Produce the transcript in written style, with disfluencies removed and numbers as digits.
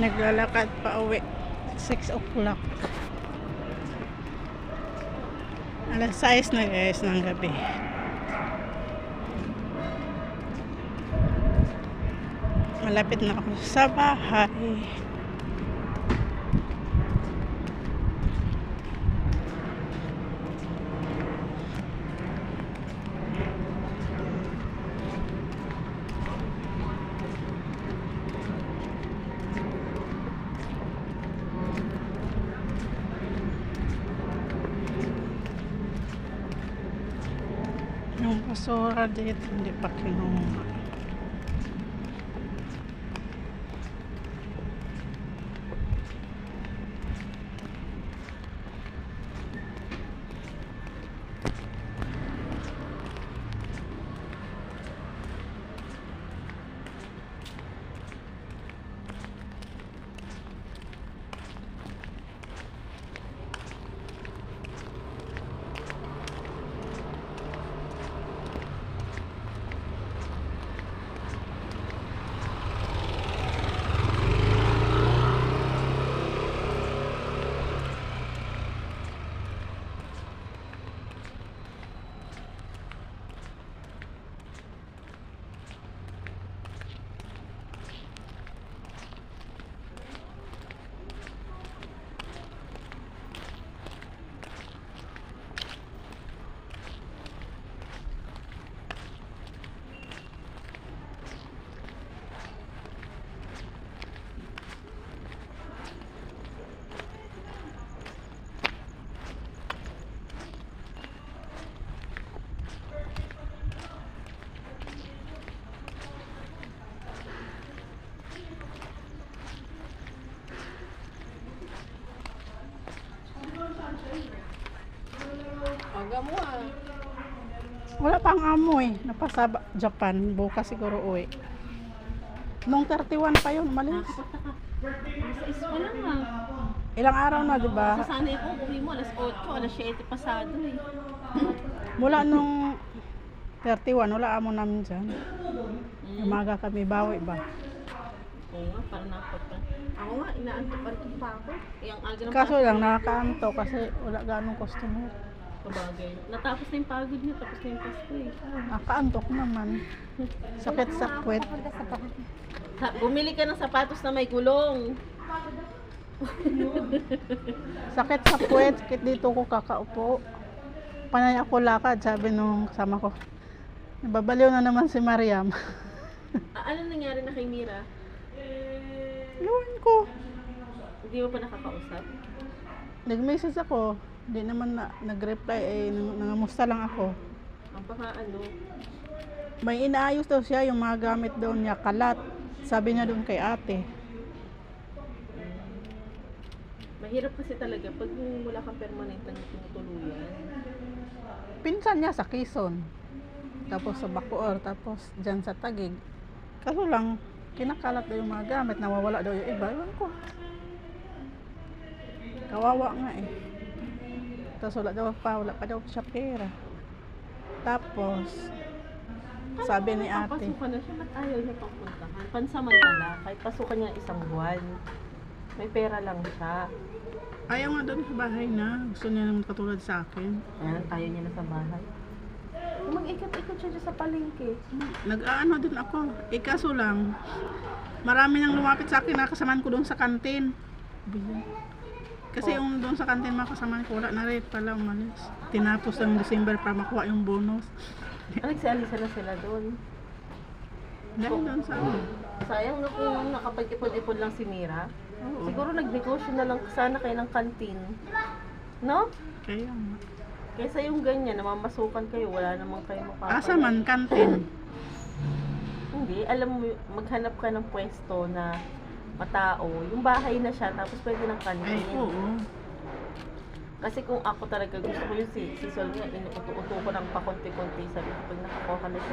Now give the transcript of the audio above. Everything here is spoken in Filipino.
naglalakad pa uwi 6 o'clock. Alas 6 na guys ng gabi. Malapit na ako sa bahay. Yung basura dito hindi pa kinuha. Aga mo ah. Wala pang amoy. Napasa Japan. Bukas siguro uwi. Nung 31 pa yun, malis. Alas 6 pa lang ah. Ilang araw na, di ba? Sasanay ko, uwi mo alas 8, alas 7 pasado eh. Mula nung 31, wala amo namin dyan. Umaga kami, bawi ba? Oo nga, parang napagpan. Ako nga, inaantok pa ako. Yung aga ng Kaso lang, nakakaanto kasi wala ganong customer. Kabagay. Natapos na yung pagod niya, tapos na yung Pasko eh. Nakaantok naman. Sakit sa kwet. Bumili ka ng sapatos na may gulong. Sakit sa puwet, sakit dito ko kakaupo. Panay ako lakad, sabi nung kasama ko. Nababaliw na naman si Mariam. Ano nangyari na kay Mira? Iwan ko. Hindi mo pa nakakausap? Nag-message ako. Hindi naman nag-reply, nangamusta lang ako. Ang baka ano? May inaayos daw siya, yung mga gamit daw niya, kalat. Sabi niya doon kay ate. Mahirap kasi talaga pag wala kang permanenteng tinutuluyan. Pinsan niya sa Quezon. Tapos sa Bacoor, tapos dyan sa Taguig. Kaso lang, kinakalat daw yung mga gamit, nawawala daw yung iba. Iwan ko. Kawawa nga eh. Tapos wala pa daw siya pera. Tapos, sabi ni ate. Pasukan na siya, ba't ayaw niya pang puntahan? Pansamantala, kahit pasukan niya isang buwan. May pera lang siya. Ayaw nga doon sa bahay na. Gusto niya naman katulad sa akin. Ayan, ayaw niya na sa bahay. Mag-ikot-ikot siya dyan sa palengke. Nag-aano din ako. Kaso lang, marami nang lumapit sa akin na kasamaan ko doon sa kantin. Kasi yung doon sa kantin mga kasamaan ko, wala na rin pala umalis. Tinapos ng December para makuha yung bonus. Nagsialisa na sila doon. Dahil doon sa ano. Sayang na kung nakapag-ipon-ipon lang si Mira. Oo. Siguro nagnegosyo na lang sana kayo ng kantin. No? Kaya nga. Kaysa yung ganyan, namamasukan kayo, wala namang kayo makakaya. Asa man kantin. Hindi, alam mo, maghanap ka ng pwesto na matao. Yung bahay na siya, tapos pwede ng kantin. Ay, oo. Kasi kung ako talaga gusto ko yung si Sol nga, inuuto ko ng pakunti-kunti. Sabi ko, pag nakakuha ka na siya